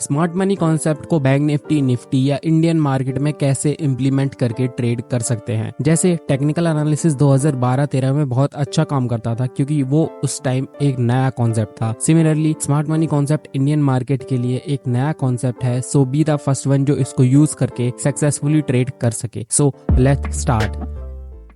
Smart money concept को bank Nifty या Indian market में कैसे इम्प्लीमेंट करके ट्रेड कर सकते हैं। जैसे टेक्निकल एनालिसिस 2012-13 में बहुत अच्छा काम करता था क्योंकि वो उस टाइम एक नया कॉन्सेप्ट था। Similarly smart money concept Indian market के लिए एक नया कॉन्सेप्ट है, सो बी द फर्स्ट वन जो इसको यूज करके सक्सेसफुली ट्रेड कर सके। So let's start.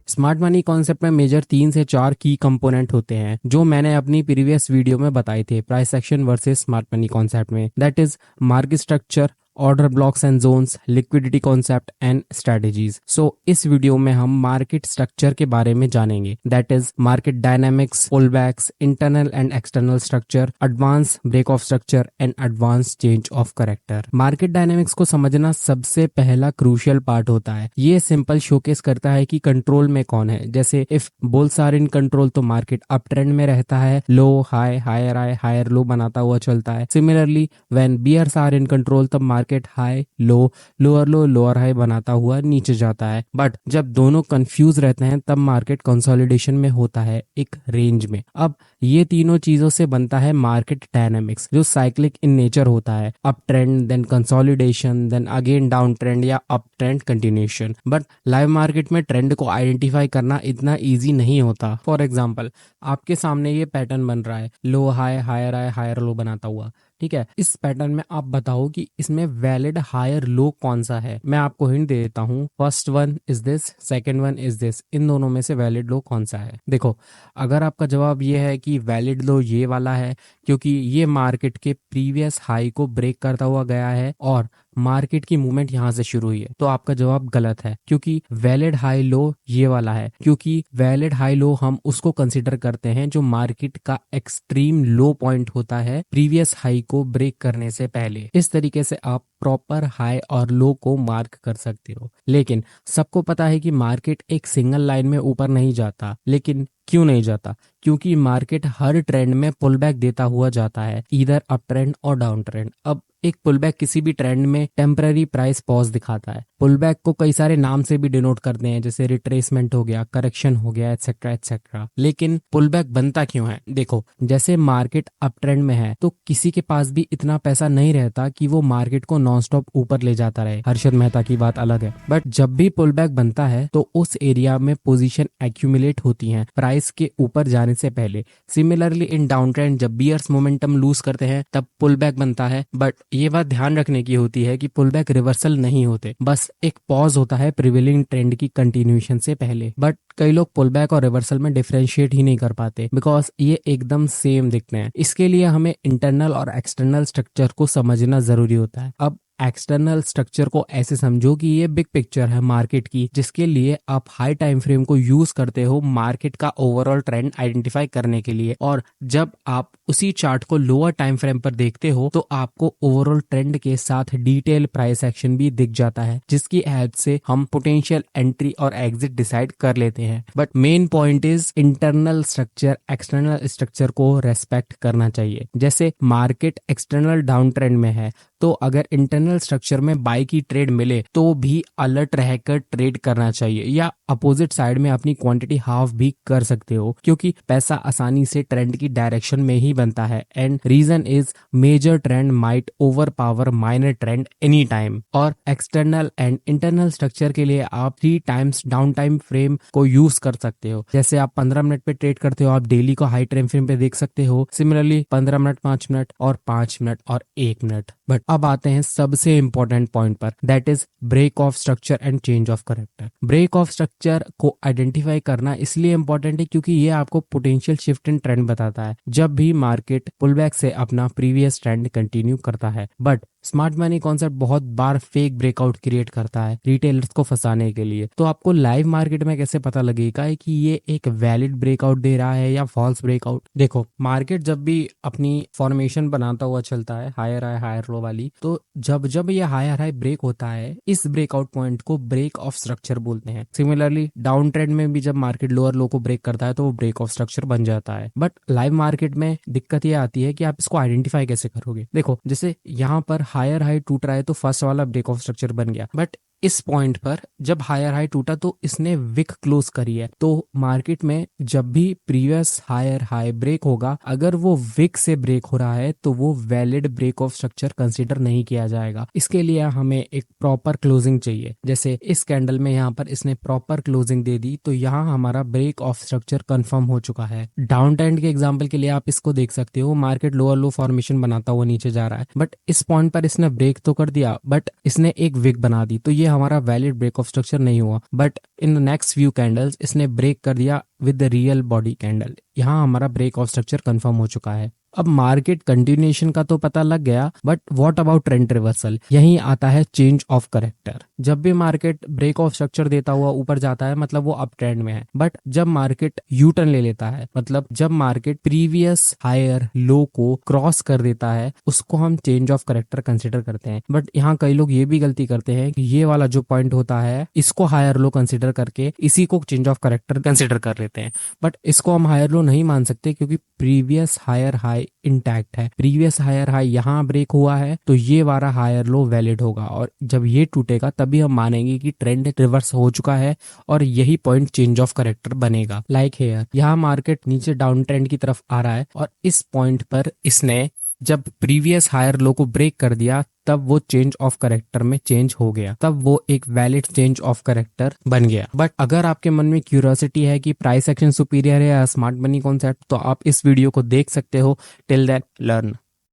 Smart money concept में मेजर 3 से 4 की कंपोनेंट होते हैं जो मैंने अपनी प्रीवियस वीडियो में बताए थे price action versus smart money concept में। That is market structure, order blocks and zones, liquidity concept and strategies. So इस वीडियो में हम मार्केट स्ट्रक्चर के बारे में जानेंगे। That is market dynamics, pullbacks, internal and external structure, advance break of structure and advance change of character. Market dynamics को समझना सबसे पहला क्रूशियल पार्ट होता है। ये सिंपल शोकेस करता है कि कंट्रोल में कौन है। जैसे if bulls are in control तो मार्केट अप ट्रेंड में रहता है, लो हाई, हायर लो बनाता हुआ चलता है। Similarly when bears are in control तब market high low, lower high बनाता हुआ नीचे जाता है। बट जब दोनों कंफ्यूज रहते हैं तब मार्केट कंसोलिडेशन में होता है एक रेंज में। अब ये तीनों चीजों से बनता है मार्केट डायनामिक्स जो साइक्लिक इन नेचर होता है। Up trend, then consolidation, then again down trend या up trend continuation. But live market में ट्रेंड को आइडेंटिफाई करना इतना ईजी नहीं होता। फॉर एग्जाम्पल आपके सामने ये पैटर्न बन रहा है, लो हाई, हायर लो बनाता हुआ। ठीक है, इस पैटर्न में आप बताओ कि इसमें वैलिड हायर लो कौन सा है। मैं आपको हिंट दे देता हूँ, first one is this, second one is this. इन दोनों में से वैलिड लो कौन सा है? देखो, अगर आपका जवाब ये है कि वैलिड लो ये वाला है क्योंकि ये मार्केट के प्रीवियस हाई को ब्रेक करता हुआ गया है और मार्केट की मूवमेंट यहां से शुरू हुई है, तो आपका जवाब गलत है क्योंकि वैलिड हाई लो ये वाला है। क्योंकि वैलिड हाई लो हम उसको कंसीडर करते हैं जो मार्केट का एक्सट्रीम लो पॉइंट होता है प्रीवियस हाई को ब्रेक करने से पहले। इस तरीके से आप प्रॉपर हाई और लो को मार्क कर सकते हो। लेकिन सबको पता है कि मार्केट एक सिंगल लाइन में ऊपर नहीं जाता। लेकिन क्यों नहीं जाता? क्योंकि मार्केट हर ट्रेंड में पुल बैक देता हुआ जाता है, इधर अप ट्रेंड और डाउन ट्रेंड। अब एक पुलबैक किसी भी ट्रेंड में टेम्पररी प्राइस पॉज दिखाता है। पुलबैक को कई सारे नाम से भी डिनोट करते हैं, जैसे रिट्रेसमेंट हो गया, करेक्शन हो गया, एटसेट्रा एटसेट्रा। लेकिन पुलबैक बनता क्यों है? देखो, जैसे मार्केट अप ट्रेंड में है तो किसी के पास भी इतना पैसा नहीं रहता कि वो मार्केट को नॉन स्टॉप ऊपर ले जाता रहे। हर्षद मेहता की बात अलग है। बट जब भी पुलबैक बनता है तो उस एरिया में पोजीशन एक्यूमुलेट होती हैं प्राइस के ऊपर जाने से पहले। सिमिलरली इन डाउन ट्रेंड जब बियर्स मोमेंटम लूज करते हैं तब पुलबैक बनता है। बट ये बात ध्यान रखने की होती है कि पुलबैक रिवर्सल नहीं होते, बस एक पॉज होता है प्रिवेलिंग ट्रेंड की कंटिन्यूएशन से पहले। बट कई लोग पुलबैक और रिवर्सल में डिफरेंशिएट ही नहीं कर पाते बिकॉज ये एकदम सेम दिखते हैं। इसके लिए हमें इंटरनल और एक्सटर्नल स्ट्रक्चर को समझना जरूरी होता है। अब एक्सटर्नल स्ट्रक्चर को ऐसे समझो कि ये बिग पिक्चर है मार्केट की, जिसके लिए आप हाई टाइम फ्रेम को यूज करते हो मार्केट का ओवरऑल ट्रेंड आइडेंटिफाई करने के लिए। और जब आप उसी चार्ट को लोअर टाइम फ्रेम पर देखते हो तो आपको ओवरऑल ट्रेंड के साथ डिटेल प्राइस एक्शन भी दिख जाता है, जिसकी हेल्प से हम पोटेंशियल एंट्री और एग्जिट डिसाइड कर लेते हैं। But main point is internal structure external structure को रेस्पेक्ट करना चाहिए। जैसे मार्केट एक्सटर्नल डाउन ट्रेंड में है तो अगर इंटरनल स्ट्रक्चर में बाई की ट्रेड मिले तो भी अलर्ट रहकर ट्रेड करना चाहिए, या अपोजिट साइड में अपनी क्वांटिटी हाफ भी कर सकते हो क्योंकि पैसा आसानी से ट्रेंड की डायरेक्शन में ही बनता है। And reason is major trend might overpower minor trend any time. और एक्सटर्नल एंड इंटरनल स्ट्रक्चर के लिए आप 3 टाइम्स डाउन टाइम फ्रेम को यूज कर सकते हो। जैसे आप 15 मिनट पे ट्रेड करते हो, आप डेली को हाई टाइम फ्रेम पे देख सकते हो। सिमिलरली 15 मिनट, 5 मिनट और 5 मिनट और 1 मिनट। बट अब आते हैं सबसे इंपॉर्टेंट पॉइंट पर, that is break of structure and change of character. Break of structure को आइडेंटिफाई करना इसलिए इंपॉर्टेंट है क्योंकि ये आपको पोटेंशियल शिफ्ट इन ट्रेंड बताता है जब भी मार्केट पुलबैक से अपना प्रीवियस ट्रेंड कंटिन्यू करता है। बट स्मार्ट मनी कॉन्सेप्ट बहुत बार फेक ब्रेकआउट क्रिएट करता है रिटेलर्स को फंसाने के लिए। तो आपको लाइव मार्केट में कैसे पता लगेगा कि ये एक वैलिड ब्रेकआउट दे रहा है या फॉल्स ब्रेकआउट? देखो, मार्केट जब भी अपनी फॉर्मेशन बनाता हुआ चलता है हायर हाई हायर लो वाली, तो जब जब ये हायर हाई ब्रेक होता है इस ब्रेकआउट पॉइंट को ब्रेक ऑफ स्ट्रक्चर बोलते हैं। सिमिलरली डाउन ट्रेंड में भी जब मार्केट लोअर लो को ब्रेक करता है तो वो ब्रेक ऑफ स्ट्रक्चर बन जाता है। बट लाइव मार्केट में दिक्कत ये आती है कि आप इसको आइडेंटिफाई कैसे करोगे। देखो, जैसे यहाँ पर हायर हाई टूट रहा है तो फर्स्ट वाला ब्रेक ऑफ स्ट्रक्चर बन गया, बट इस पॉइंट पर जब हायर हाई टूटा तो इसने विक क्लोज करी है। तो मार्केट में जब भी प्रीवियस हायर हाई ब्रेक होगा, अगर वो विक से ब्रेक हो रहा है तो वो valid break of structure consider नहीं किया जाएगा। इसके लिए हमें एक प्रॉपर क्लोजिंग चाहिए। जैसे इस कैंडल में यहाँ पर इसने प्रॉपर क्लोजिंग दे दी तो यहाँ हमारा ब्रेक ऑफ स्ट्रक्चर कंफर्म हो चुका है। डाउन ट्रेंड के एग्जांपल के लिए आप इसको देख सकते हो, मार्केट लोअर लो फॉर्मेशन बनाता हुआ नीचे जा रहा है, बट इस पॉइंट पर इसने ब्रेक तो कर दिया, बट इसने एक विक बना दी, तो ये हमारा वैलिड ब्रेक ऑफ स्ट्रक्चर नहीं हुआ। But in next few candles इसने ब्रेक कर दिया with the real body candle, यहाँ हमारा ब्रेक ऑफ स्ट्रक्चर कंफर्म हो चुका है। अब मार्केट कंटिन्यूएशन का तो पता लग गया, but what about trend reversal? यहीं आता है चेंज ऑफ करेक्टर। जब भी मार्केट ब्रेक ऑफ स्ट्रक्चर देता हुआ ऊपर जाता है मतलब वो अप ट्रेंड में है, बट जब मार्केट यू टर्न ले लेता है, मतलब जब मार्केट प्रीवियस हायर लो को क्रॉस कर देता है, उसको हम चेंज ऑफ करेक्टर कंसिडर करते हैं। बट यहाँ कई लोग ये भी गलती करते हैं कि ये वाला जो पॉइंट होता है इसको हायर लो कंसिडर करके इसी को चेंज ऑफ करेक्टर कंसिडर कर लेते हैं, बट इसको हम हायर लो नहीं मान सकते क्योंकि प्रीवियस हायर हाई इंटैक्ट है। प्रीवियस हायर हाई यहाँ ब्रेक हुआ है तो ये वाला हायर लो वैलिड होगा, और जब ये टूटेगा तभी हम मानेंगे कि ट्रेंड रिवर्स हो चुका है और यही पॉइंट चेंज ऑफ करेक्टर बनेगा। लाइक हेयर, यहाँ मार्केट नीचे डाउन ट्रेंड की तरफ आ रहा है और इस पॉइंट पर इसने जब प्रीवियस हायर लो को ब्रेक कर दिया तब वो चेंज ऑफ करेक्टर में चेंज हो गया, तब वो एक वैलिड चेंज ऑफ करेक्टर बन गया। बट अगर आपके मन में क्यूरियोसिटी है कि प्राइस एक्शन सुपीरियर है या स्मार्ट मनी कॉन्सेप्ट, तो आप इस वीडियो को देख सकते हो। Till then learn.